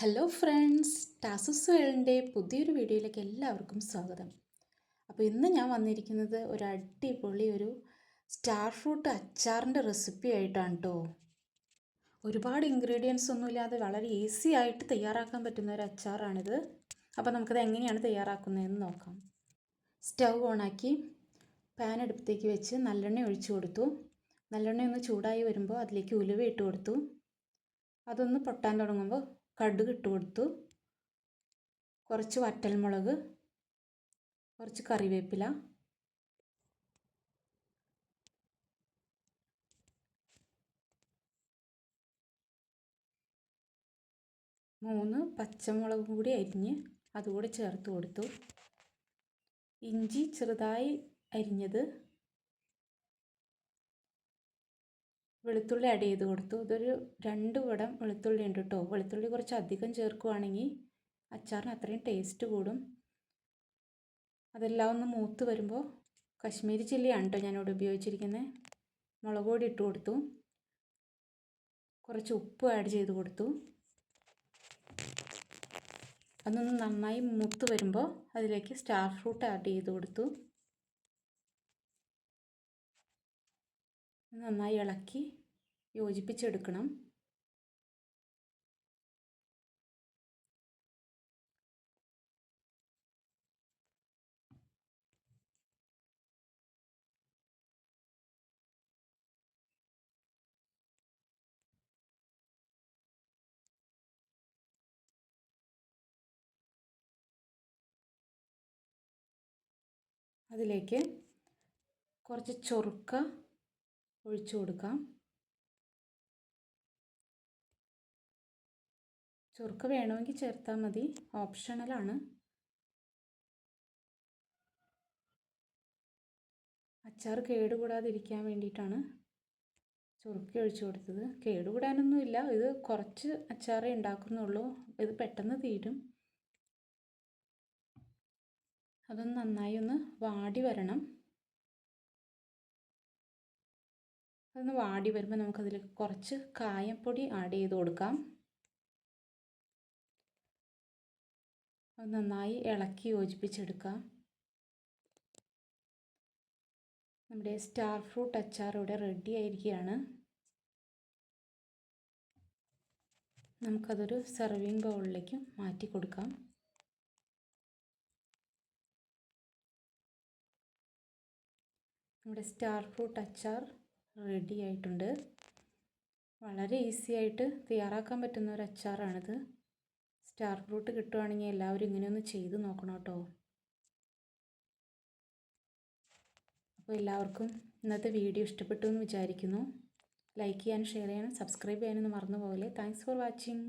Hello friends, tarsus വേൾഡിൻ്റെ പുതിയൊരു വീഡിയോയിലേക്ക് എല്ലാവർക്കും സ്വാഗതം. അപ്പോൾ ഇന്ന് ഞാൻ വന്നിരിക്കുന്നത് ഒരു അടിപൊളി സ്റ്റാർ ഫ്രൂട്ട് അച്ചാറിൻ്റെ റെസിപ്പി ആയിട്ടാണ് കേട്ടോ. ഒരുപാട് ഇൻഗ്രീഡിയൻസ് ഒന്നുമില്ലാതെ വളരെ ഈസി ആയിട്ട് തയ്യാറാക്കാൻ പറ്റുന്ന ഒരു അച്ചാറാണിത്. അപ്പോൾ നമുക്കത് എങ്ങനെയാണ് തയ്യാറാക്കുന്നതെന്ന് നോക്കാം. സ്റ്റൗ ഓണാക്കി പാൻ അടുപ്പത്തേക്ക് വെച്ച് നല്ലെണ്ണ ഒഴിച്ചു കൊടുത്തു. നല്ലെണ്ണ ഒന്ന് ചൂടായി വരുമ്പോൾ അതിലേക്ക് ഉലുവ ഇട്ട് കൊടുത്തു. അതൊന്ന് പൊട്ടാൻ തുടങ്ങുമ്പോൾ കടുക് ഇട്ട് കൊടുത്തു. കുറച്ച് വറ്റൽമുളക്, കുറച്ച് കറിവേപ്പില, മൂന്ന് പച്ചമുളകും കൂടി അരിഞ്ഞ് അതുകൂടി ചേർത്ത് കൊടുത്തു. ഇഞ്ചി ചെറുതായി അരിഞ്ഞത്, വെളുത്തുള്ളി ആഡ് ചെയ്ത് കൊടുത്തു. ഇതൊരു 2 കുടം വെളുത്തുള്ളി ഉണ്ട് കേട്ടോ. വെളുത്തുള്ളി കുറച്ച് അധികം ചേർക്കുകയാണെങ്കിൽ അച്ചാറിന് അത്രയും ടേസ്റ്റ് കൂടും. അതെല്ലാം ഒന്ന് മൂത്ത് വരുമ്പോൾ കശ്മീരി ചില്ലിയാണ് കേട്ടോ ഞാനിവിടെ ഉപയോഗിച്ചിരിക്കുന്നത്. മുളക് പൊടി ഇട്ട് കൊടുത്തു. കുറച്ച് ഉപ്പ് ആഡ് ചെയ്ത് കൊടുത്തു. അതൊന്ന് നന്നായി മൂത്ത് വരുമ്പോൾ അതിലേക്ക് സ്റ്റാർ ഫ്രൂട്ട് ആഡ് ചെയ്ത് കൊടുത്തു. നന്നായി ഇളക്കി യോജിപ്പിച്ചെടുക്കണം. അതിലേക്ക് കുറച്ച് ചൊറുക്ക ഒഴിച്ചു കൊടുക്കാം. ചൊറുക്ക വേണമെങ്കിൽ ചേർത്താൽ മതി, ഓപ്ഷണലാണ്. അച്ചാർ കേടുകൂടാതിരിക്കാൻ വേണ്ടിയിട്ടാണ് ചൊറുക്ക ഒഴിച്ചു കൊടുത്തത്. കേടുകൂടാനൊന്നുമില്ല, ഇത് കുറച്ച് അച്ചാറേ ഉണ്ടാക്കുന്നുള്ളൂ, ഇത് പെട്ടെന്ന് തീരും. അതൊന്ന് നന്നായി ഒന്ന് വാടി വരണം. അതൊന്ന് വാടി വരുമ്പോൾ നമുക്കതിലേക്ക് കുറച്ച് കായപ്പൊടി ആഡ് ചെയ്ത് കൊടുക്കാം. അത് നന്നായി ഇളക്കി യോജിപ്പിച്ചെടുക്കാം. നമ്മുടെ സ്റ്റാർ ഫ്രൂട്ട് അച്ചാർ ഇവിടെ റെഡി ആയിരിക്കുകയാണ്. നമുക്കതൊരു സെർവിങ് ബൗളിലേക്ക് മാറ്റി കൊടുക്കാം. നമ്മുടെ സ്റ്റാർ ഫ്രൂട്ട് അച്ചാർ റെഡി ആയിട്ടുണ്ട്. വളരെ ഈസി ആയിട്ട് തയ്യാറാക്കാൻ പറ്റുന്ന ഒരു അച്ചാറാണിത്. സ്റ്റാർ ഫ്രൂട്ട് കിട്ടുവാണെങ്കിൽ എല്ലാവരും ഇങ്ങനെയൊന്ന് ചെയ്ത് നോക്കണം കേട്ടോ. അപ്പോൾ എല്ലാവർക്കും ഇന്നത്തെ വീഡിയോ ഇഷ്ടപ്പെട്ടു എന്ന് വിചാരിക്കുന്നു. ലൈക്ക് ചെയ്യാനും ഷെയർ ചെയ്യാനും സബ്സ്ക്രൈബ് ചെയ്യാനൊന്നും മറന്നു പോകല്ലേ. Thanks for watching.